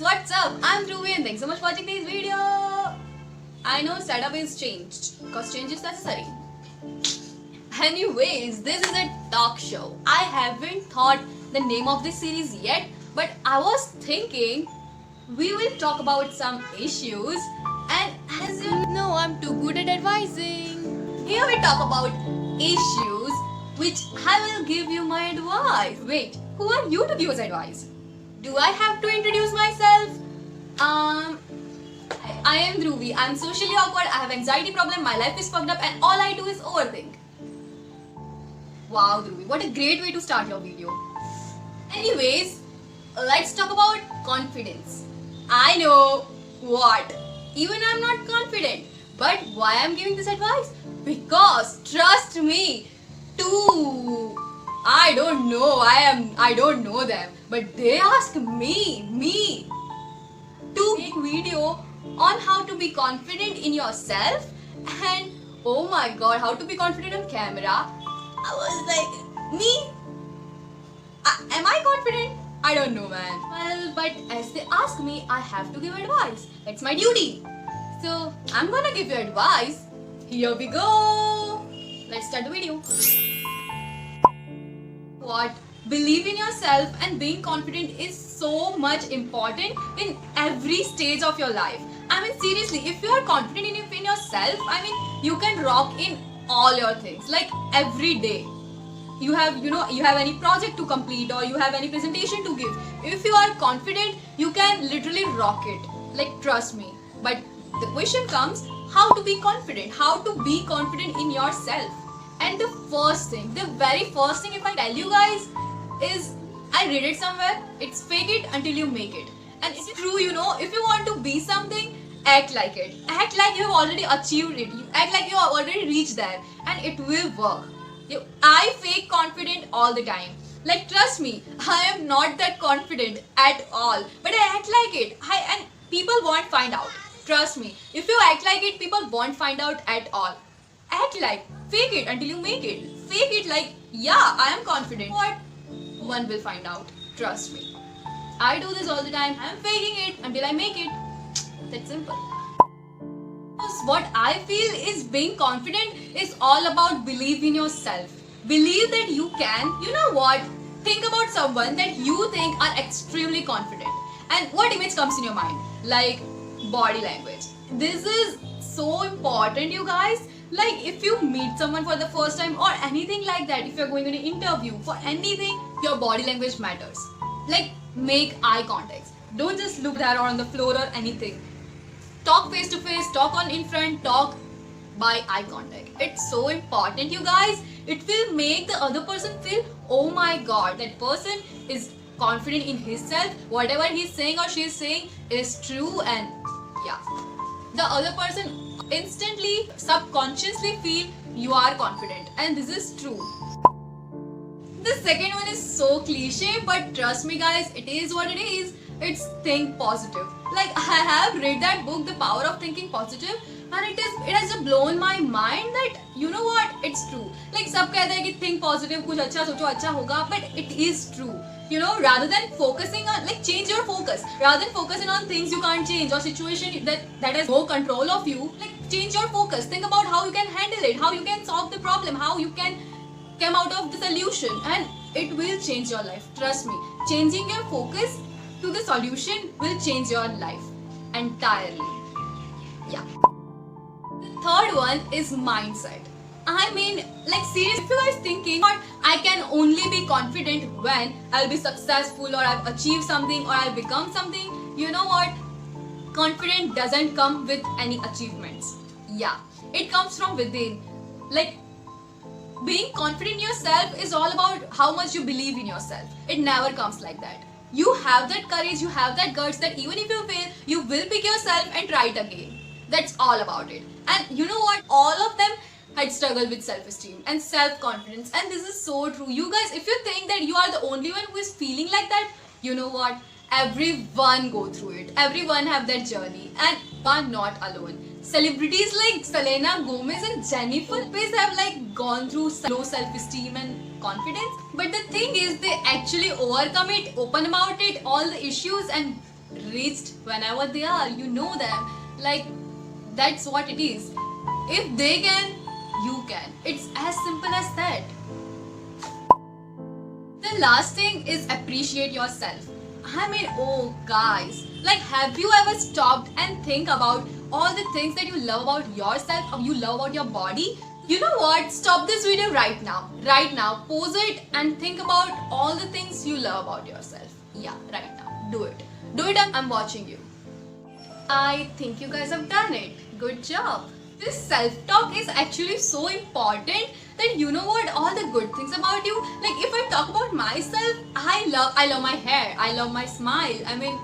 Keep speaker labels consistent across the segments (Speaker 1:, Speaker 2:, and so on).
Speaker 1: what's up? I'm Dhruvi and thanks so much for watching this video. I know setup is changed because change is necessary. Anyways, this is a talk show. I haven't thought the name of this series yet, but I was thinking we will talk about some issues, and as you know, I'm too good at advising. Here we talk about issues which I will give you my advice. Wait, who are you to give us advice? Do I have to introduce myself? I am Dhruvi. I'm socially awkward. I have anxiety problem. My life is fucked up, and all I do is overthink. Wow, Dhruvi, what a great way to start your video. Anyways, let's talk about confidence. I know what. Even I'm not confident. But why I'm giving this advice? Because trust me, I don't know them, but they ask me to make video on how to be confident in yourself, and oh my god, how to be confident on camera. I was like, me? Am I confident? I don't know, man. Well, but as they ask me, I have to give advice. That's my duty. So I'm gonna give you advice. Here we go. Let's start the video. What? Believe in yourself and being confident is so much important in every stage of your life. I mean, seriously, if you are confident in yourself, I mean, you can rock in all your things. Like every day, you have any project to complete or you have any presentation to give. If you are confident, you can literally rock it. Like, trust me. But the question comes, how to be confident? How to be confident in yourself? And the very first thing, if I tell you guys, is I read it somewhere. It's fake it until you make it. And it's true, if you want to be something, act like it. Act like you have already achieved it. You act like you have already reached there, and it will work. I fake confident all the time. Like, trust me, I am not that confident at all. But I act like it. And people won't find out. Trust me. If you act like it, people won't find out at all. Act like, fake it until you make it. Fake it like, yeah, I am confident. What? One will find out. Trust me. I do this all the time. I am faking it until I make it. That's simple. What I feel is being confident is all about believe in yourself. Believe that you can. You know what? Think about someone that you think are extremely confident. And what image comes in your mind? Like body language. This is so important, you guys. Like, if you meet someone for the first time or anything like that, if you're going on an interview for anything, your body language matters. Like, make eye contact. Don't just look there or on the floor or anything. Talk face to face, talk on in front, talk by eye contact. It's so important, you guys. It will make the other person feel, oh my god, that person is confident in himself. Whatever he's saying or she's saying is true, and yeah. The other person instantly, subconsciously feel you are confident, and this is true. The second one is so cliche, but trust me guys, it is what it is. It's think positive. Like, I have read that book, The Power of Thinking Positive, and it has just blown my mind that, you know what, it's true. Like, सब कहते हैं कि think positive, कुछ अच्छा सोचो अच्छा होगा, but it is true. Rather than focusing on, like, change your focus. Rather than focusing on things you can't change or situation that has no control of you, like, change your focus. Think about how you can handle it, how you can solve the problem, how you can come out of the solution, and it will change your life. Trust me. Changing your focus to the solution will change your life entirely. Yeah. The third one is mindset. I mean, like, seriously, if you guys thinking, I can only be confident when I'll be successful or I've achieved something or I'll become something, you know what? Confidence doesn't come with any achievements. Yeah, it comes from within. Like, being confident in yourself is all about how much you believe in yourself. It never comes like that. You have that courage, you have that guts that even if you fail, you will pick yourself and try it again. That's all about it. And you know what? All of them had struggled with self-esteem and self-confidence, and this is so true. You guys, if you think that you are the only one who is feeling like that, you know what? Everyone go through it. Everyone have that journey, and you are not alone. Celebrities like Selena Gomez and Jennifer Lopez have like gone through low self-esteem and confidence, but the thing is they actually overcome it, open about it, all the issues, and reached whenever they are. You know them. Like, that's what it is. If they can, you can. It's as simple as that. The last thing is appreciate yourself. I mean, oh guys, like, have you ever stopped and think about all the things that you love about yourself, or you love about your body? You know what? Stop this video right now. Right now. Pause it and think about all the things you love about yourself. Yeah, right now. Do it. Do it, and I'm watching you. I think you guys have done it. Good job. This self-talk is actually so important that you know what, all the good things about you. Like, if I talk about myself, I love my hair, I love my smile. I mean,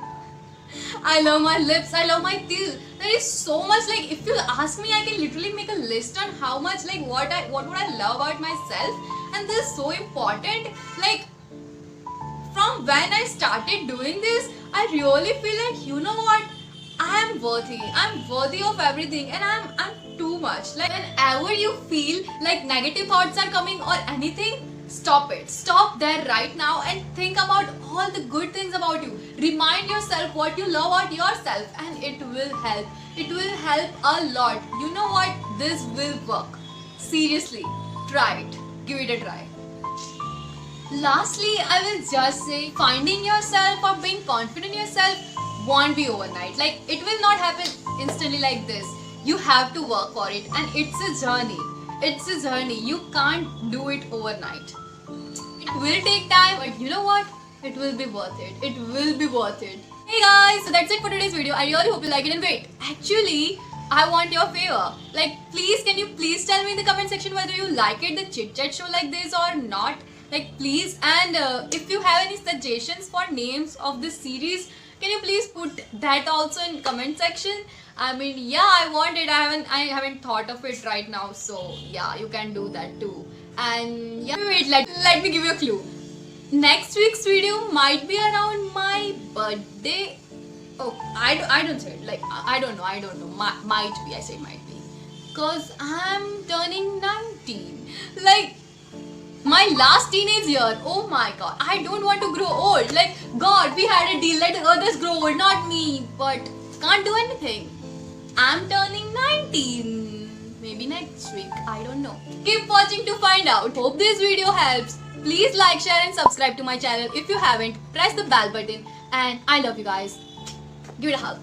Speaker 1: I love my lips, I love my teeth. There is so much. Like, if you ask me, I can literally make a list on how much, like, what would I love about myself. And this is so important. Like, from when I started doing this, I really feel like, you know what, I am worthy. I'm worthy of everything, and I'm too much. Like, whenever you feel like negative thoughts are coming or anything, stop it. Stop there right now and think about all the good things about you. Remind yourself what you love about yourself, and it will help. It will help a lot. You know what? This will work. Seriously, try it. Give it a try. Lastly, I will just say, finding yourself or being confident in yourself won't be overnight. Like, it will not happen instantly like this. You have to work for it, and it's a journey. It's a journey. You can't do it overnight. It will take time, but you know what? It will be worth it. It will be worth it. Hey guys, so that's it for today's video. I really hope you like it. And wait, actually, I want your favor. Like, please, can you please tell me in the comment section whether you like it, the chit chat show like this, or not? Like, please. And if you have any suggestions for names of this series, can you please put that also in comment section? I mean, yeah, I want it. I haven't thought of it right now. So yeah, you can do that too. And yeah, wait, let me give you a clue. Next week's video might be around my birthday. Oh, I don't say it. Like, I don't know. Might be. I say might be. Cause I'm turning 19. Like, my last teenage year. Oh my god. I don't want to grow old. Like, God, we had a deal. Let others grow old, not me. But can't do anything. I'm turning 19. Maybe next week. I don't know. Keep watching to find out. Hope this video helps. Please like, share and subscribe to my channel. If you haven't, press the bell button. And I love you guys. Give it a hug.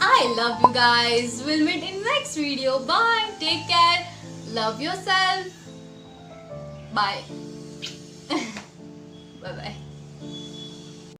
Speaker 1: I love you guys. We'll meet in next video. Bye. Take care. Love yourself. Bye. Bye-bye.